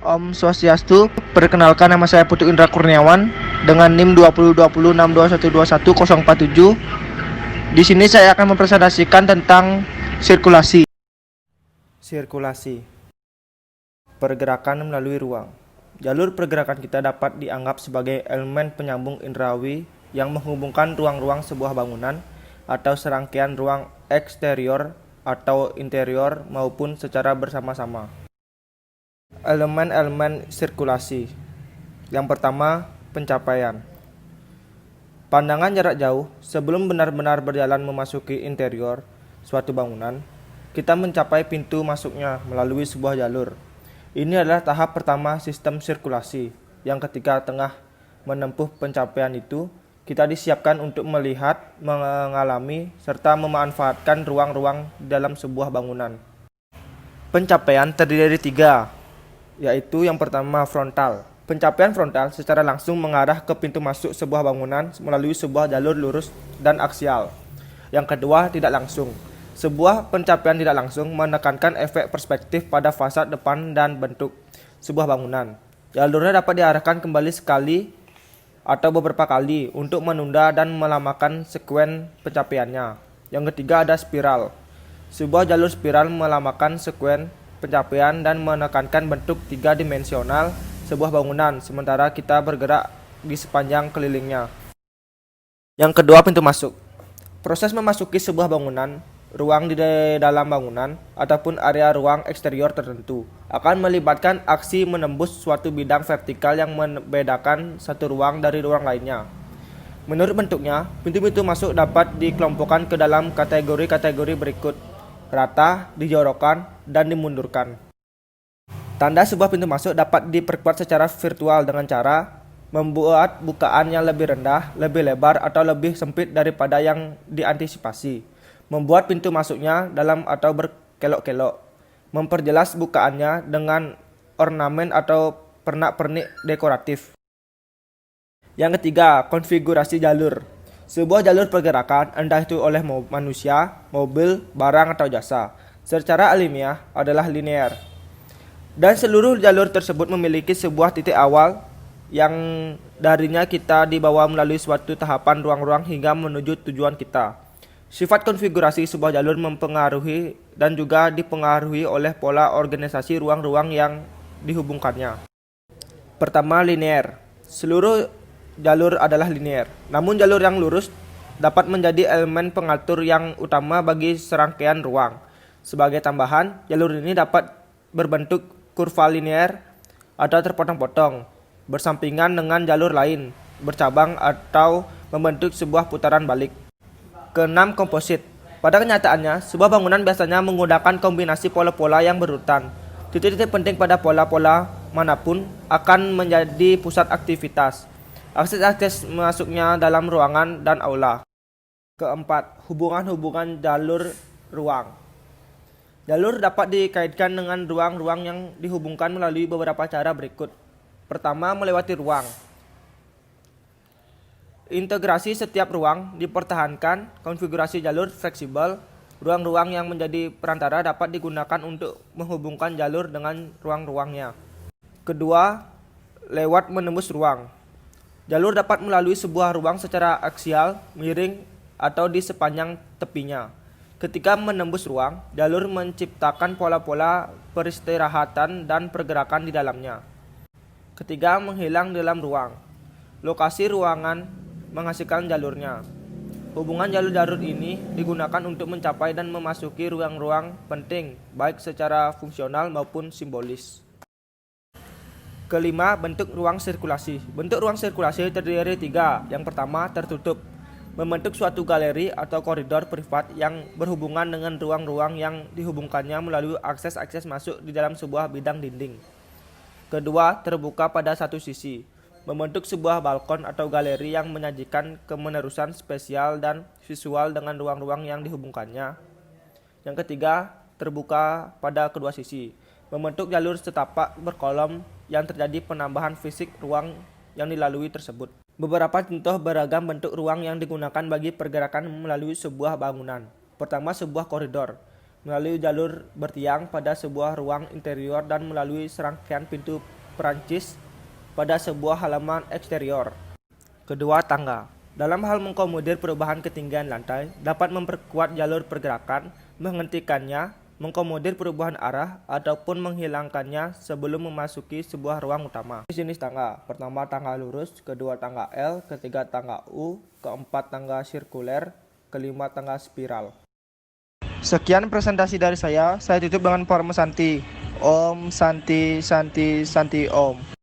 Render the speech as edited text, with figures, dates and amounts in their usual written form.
Om Swastiastu, perkenalkan nama saya Putu Indra Kurniawan dengan NIM 20206212121047. Di sini saya akan mempresentasikan tentang sirkulasi. Sirkulasi, pergerakan melalui ruang. Jalur pergerakan kita dapat dianggap sebagai elemen penyambung indrawi yang menghubungkan ruang-ruang sebuah bangunan atau serangkaian ruang eksterior atau interior maupun secara bersama-sama. Elemen-elemen sirkulasi. Yang pertama, pencapaian. Pandangan jarak jauh sebelum benar-benar berjalan memasuki interior suatu bangunan, kita mencapai pintu masuknya melalui sebuah jalur. Ini adalah tahap pertama sistem sirkulasi, yang ketika tengah menempuh pencapaian itu, kita disiapkan untuk melihat, mengalami, serta memanfaatkan ruang-ruang dalam sebuah bangunan. Pencapaian terdiri dari 3, yaitu yang pertama frontal. Pencapaian frontal secara langsung mengarah ke pintu masuk sebuah bangunan melalui sebuah jalur lurus dan aksial. Yang kedua, tidak langsung. Sebuah pencapaian tidak langsung menekankan efek perspektif pada fasad depan dan bentuk sebuah bangunan. Jalurnya dapat diarahkan kembali sekali atau beberapa kali untuk menunda dan melamakan sekuen pencapaiannya. Yang ketiga, ada spiral. Sebuah jalur spiral melamakan sekuen pencapaian dan menekankan bentuk 3 dimensional sebuah bangunan sementara kita bergerak di sepanjang kelilingnya. Yang kedua, pintu masuk. Proses memasuki sebuah bangunan, ruang di dalam bangunan ataupun area ruang eksterior tertentu akan melibatkan aksi menembus suatu bidang vertikal yang membedakan satu ruang dari ruang lainnya. Menurut bentuknya, pintu-pintu masuk dapat dikelompokkan ke dalam kategori-kategori berikut: rata, dijorokkan, dan dimundurkan. Tanda sebuah pintu masuk dapat diperkuat secara virtual dengan cara membuat bukaan yang lebih rendah, lebih lebar, atau lebih sempit daripada yang diantisipasi. Membuat pintu masuknya dalam atau berkelok-kelok. Memperjelas bukaannya dengan ornamen atau pernak-pernik dekoratif. Yang ketiga, konfigurasi jalur. Sebuah jalur pergerakan, entah itu oleh manusia, mobil, barang, atau jasa, secara alamiah adalah linear. Dan seluruh jalur tersebut memiliki sebuah titik awal yang darinya kita dibawa melalui suatu tahapan ruang-ruang hingga menuju tujuan kita. Sifat konfigurasi sebuah jalur mempengaruhi dan juga dipengaruhi oleh pola organisasi ruang-ruang yang dihubungkannya. Pertama, linear. Seluruh jalur adalah linear. Namun jalur yang lurus dapat menjadi elemen pengatur yang utama bagi serangkaian ruang. Sebagai tambahan, jalur ini dapat berbentuk kurva linear atau terpotong-potong, bersampingan dengan jalur lain, bercabang atau membentuk sebuah putaran balik. Keenam, komposit. Pada kenyataannya, sebuah bangunan biasanya menggunakan kombinasi pola-pola yang berurutan. Titik-titik penting pada pola-pola manapun akan menjadi pusat aktivitas. Akses masuknya dalam ruangan dan aula. Keempat, hubungan-hubungan jalur ruang. Jalur dapat dikaitkan dengan ruang-ruang yang dihubungkan melalui beberapa cara berikut. Pertama, melewati ruang. Integrasi setiap ruang dipertahankan. Konfigurasi jalur fleksibel. Ruang-ruang yang menjadi perantara dapat digunakan untuk menghubungkan jalur dengan ruang-ruangnya. Kedua, lewat menembus ruang. Jalur dapat melalui sebuah ruang secara aksial, miring, atau di sepanjang tepinya. Ketika menembus ruang, jalur menciptakan pola-pola peristirahatan dan pergerakan di dalamnya. Ketiga, menghilang dalam ruang. Lokasi ruangan menghasilkan jalurnya. Hubungan jalur-jalur ini digunakan untuk mencapai dan memasuki ruang-ruang penting, baik secara fungsional maupun simbolis. Kelima, bentuk ruang sirkulasi. Bentuk ruang sirkulasi terdiri dari 3. Yang pertama, tertutup. Membentuk suatu galeri atau koridor privat yang berhubungan dengan ruang-ruang yang dihubungkannya melalui akses-akses masuk di dalam sebuah bidang dinding. Kedua, terbuka pada satu sisi. Membentuk sebuah balkon atau galeri yang menyajikan kemenerusan spesial dan visual dengan ruang-ruang yang dihubungkannya. Yang ketiga, terbuka pada kedua sisi. Membentuk jalur setapak berkolom yang terjadi penambahan fisik ruang yang dilalui tersebut. Beberapa contoh beragam bentuk ruang yang digunakan bagi pergerakan melalui sebuah bangunan. Pertama, sebuah koridor. melalui jalur bertiang pada sebuah ruang interior dan melalui serangkaian pintu perancis pada sebuah halaman eksterior. Kedua, tangga. Dalam hal mengakomodir perubahan ketinggian lantai, dapat memperkuat jalur pergerakan, menghentikannya, mengakomodir perubahan arah, ataupun menghilangkannya sebelum memasuki sebuah ruang utama. Jenis tangga. Pertama, tangga lurus. Kedua, tangga L. Ketiga, tangga U. Keempat, tangga sirkuler. Kelima, tangga spiral. Sekian presentasi dari saya tutup dengan Parma Santi. Om Santi Santi Santi Om.